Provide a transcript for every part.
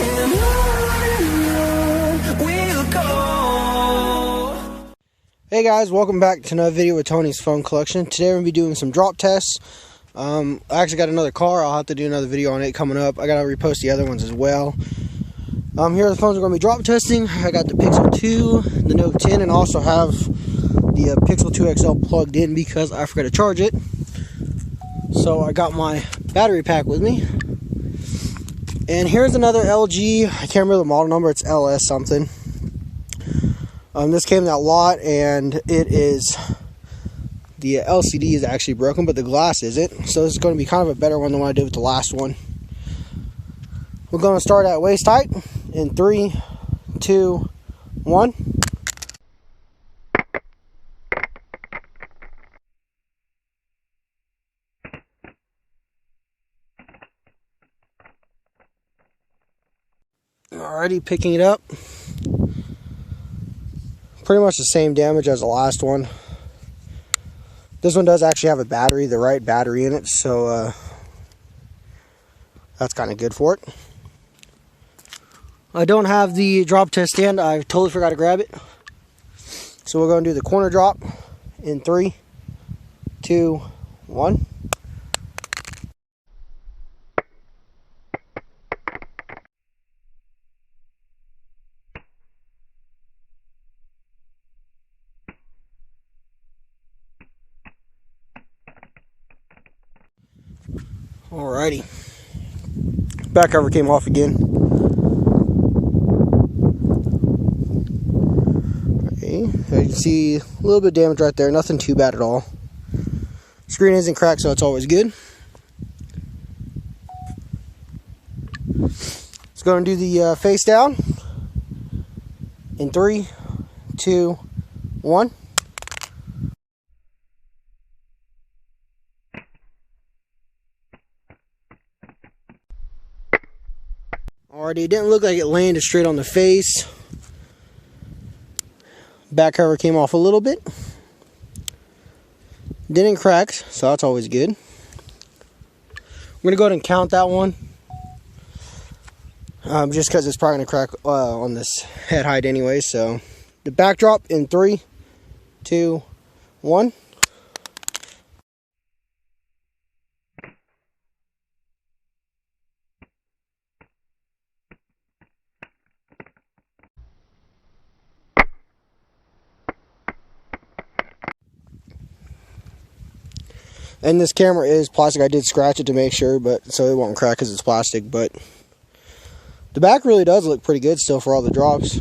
and on we'll go. Hey guys, welcome back to another video with Tony's phone collection. Today we're going to be doing some drop tests. I actually got another car. I'll have to do another video on it coming up. I got to repost the other ones as well. Here are the phones we're going to be drop testing. I got the Pixel 2, the Note 10, and also have the Pixel 2 XL plugged in because I forgot to charge it. So I got my battery pack with me. And here's another LG. I can't remember the model number. It's LS something. This came in that lot, and it is, the LCD is actually broken, but the glass isn't. So this is going to be kind of a better one than what I did with the last one. We're going to start at waist height in 3, 2, 1. Alrighty, picking it up. Pretty much the same damage as the last one. This one does actually have a battery, the right battery in it, so that's kind of good for it. I don't have the drop test stand. I totally forgot to grab it. So we're going to do the corner drop in 3, 2, 1. Alrighty. Back cover came off again. Okay, as you can see, a little bit of damage right there. Nothing too bad at all. Screen isn't cracked, so it's always good. Let's go and do the face down in 3, 2, 1. Alrighty, it didn't look like it landed straight on the face. Back cover came off a little bit. Didn't crack, so that's always good. I'm going to go ahead and count that one. Just because it's probably going to crack on this head height anyway. So, the backdrop in 3, 2, 1. And this camera is plastic. I did scratch it to make sure, but so it won't crack because it's plastic. But the back really does look pretty good still for all the drops.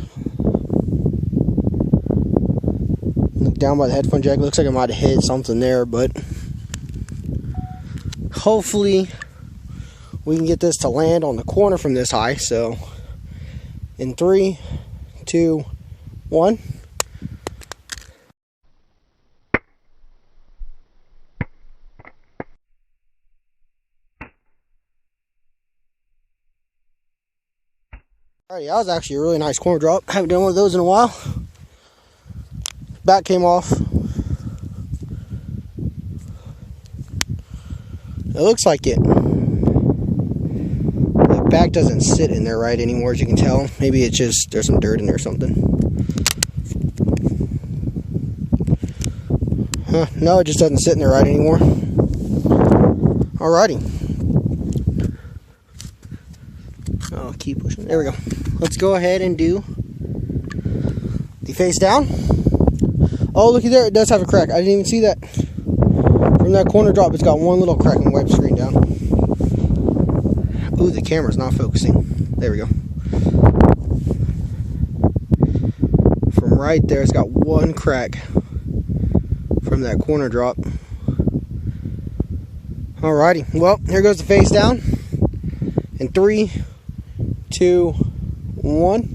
Look down by the headphone jack. Looks like I might have hit something there, but hopefully we can get this to land on the corner from this high. So in 3, 2, 1. Alrighty, that was actually a really nice corner drop. I haven't done one of those in a while. Back came off. It looks like it. The back doesn't sit in there right anymore, as you can tell. Maybe it's just, there's some dirt in there or something. No, it just doesn't sit in there right anymore. Alrighty. Oh, keep pushing. There we go. Let's go ahead and do the face down. Oh, looky there. It does have a crack. I didn't even see that. From that corner drop, it's got one little crack and wipe the screen down. Ooh, the camera's not focusing. There we go. From right there, it's got one crack from that corner drop. Alrighty. Well, here goes the face down. In 3, 2, 1.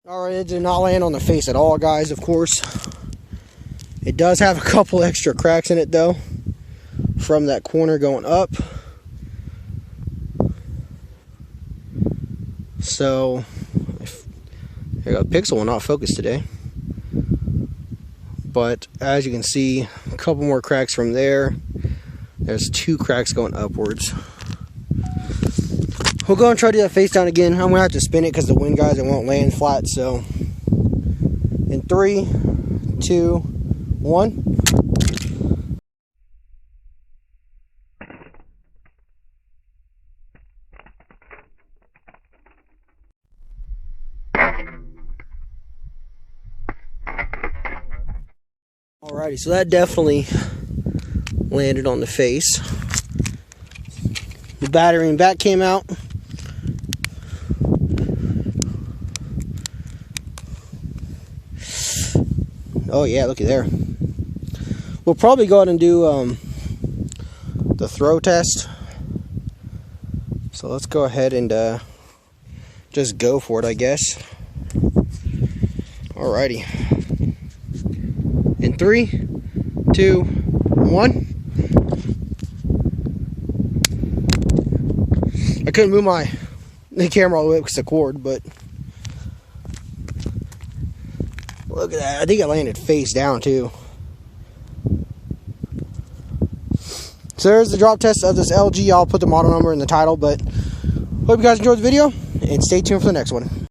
Alright, it did not land on the face at all, guys, of course. It does have a couple extra cracks in it, though, from that corner going up. So, there you go, Pixel will not focus today. But as you can see, couple more cracks from there. There's 2 cracks going upwards. We'll go and try to do that face down again. I'm gonna have to spin it because the wind, guys, it won't land flat. So in 3, 2, 1. Alrighty, so that definitely landed on the face. The battery and back came out. Oh yeah, looky there. We'll probably go ahead and do the throw test. So let's go ahead and just go for it, I guess. Alrighty. In 3, 2, 1. I couldn't move the camera all the way up because of the cord, but look at that. I think it landed face down too. So there's the drop test of this LG. I'll put the model number in the title, but hope you guys enjoyed the video and stay tuned for the next one.